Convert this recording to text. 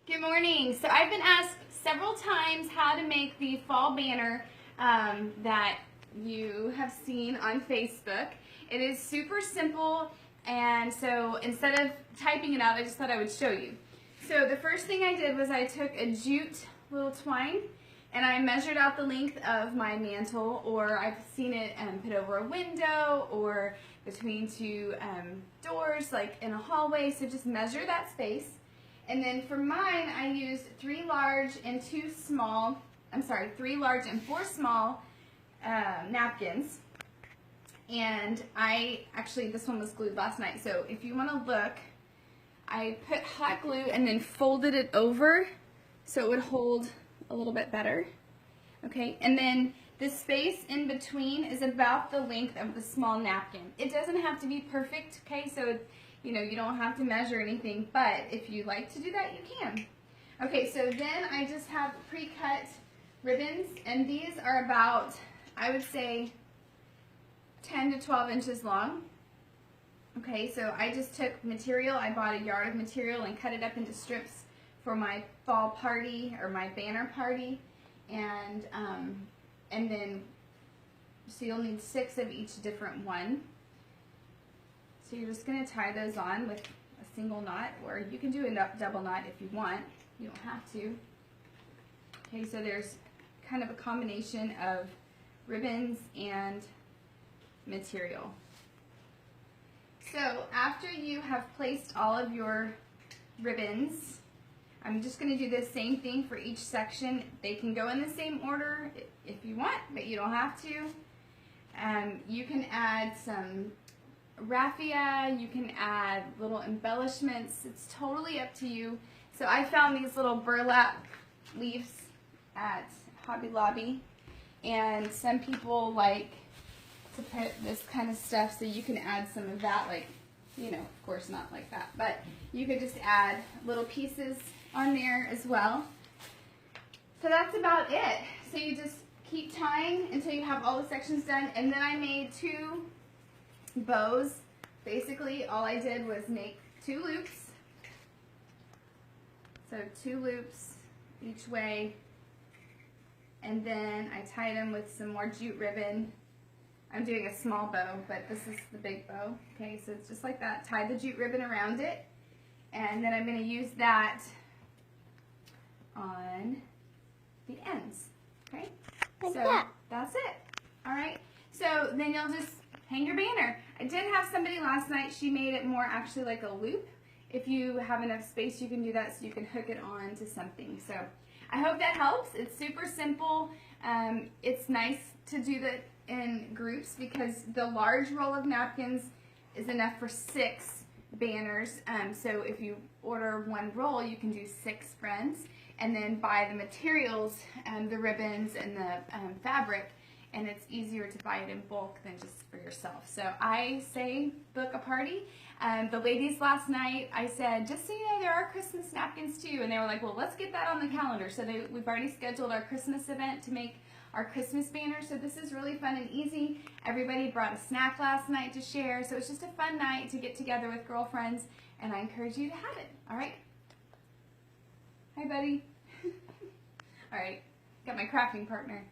Good morning. So I've been asked several times how to make the fall banner that you have seen on Facebook. It is super simple, and so instead of typing it out, I just thought I would show you. So the first thing I did was I took a jute little twine and I measured out the length of my mantle, or I've seen it put over a window or between two doors, like in a hallway, so just measure that space. And then for mine, I used 3 large and 4 small napkins. And this one was glued last night, so if you want to look, I put hot glue and then folded it over so it would hold a little bit better. Okay, and then the space in between is about the length of the small napkin. It doesn't have to be perfect, okay, so you don't have to measure anything, but if you like to do that, you can. Okay, so then I just have pre-cut ribbons, and these are about, I would say, 10 to 12 inches long. Okay, so I just took material, I bought a yard of material and cut it up into strips for my fall party or my banner party, and then, so you'll need 6 of each different one. So you're just going to tie those on with a single knot, or you can do a double knot if you want. You don't have to. Okay, so there's kind of a combination of ribbons and material. So after you have placed all of your ribbons, I'm just going to do the same thing for each section. They can go in the same order if you want, but you don't have to. You can add some raffia, you can add little embellishments. It's totally up to you. So I found these little burlap leaves at Hobby Lobby, and some people like to put this kind of stuff, so you can add some of that, like, of course not like that, but you could just add little pieces on there as well. So that's about it. So you just keep tying until you have all the sections done, and then I made 2 bows. Basically all I did was make 2 loops, so 2 loops each way, and then I tied them with some more jute ribbon. I'm doing a small bow, but this is the big bow. Okay, so it's just like that. Tie the jute ribbon around it, and then I'm going to use that on the ends. Okay, so that's it. All right, so then you'll just hang your banner. I did have somebody last night, she made it more actually like a loop. If you have enough space, you can do that so you can hook it on to something. So I hope that helps. It's super simple. It's nice to do that in groups because the large roll of napkins is enough for 6 banners. So if you order 1 roll, you can do 6 friends, and then buy the materials and the ribbons and the fabric, and it's easier to buy it in bulk than just for yourself. So I say book a party. The ladies last night, I said, just so you know, there are Christmas napkins too, and they were like, well, let's get that on the calendar. So we've already scheduled our Christmas event to make our Christmas banner, so this is really fun and easy. Everybody brought a snack last night to share, so it's just a fun night to get together with girlfriends, and I encourage you to have it. All right? Hi, buddy. All right, got my crafting partner.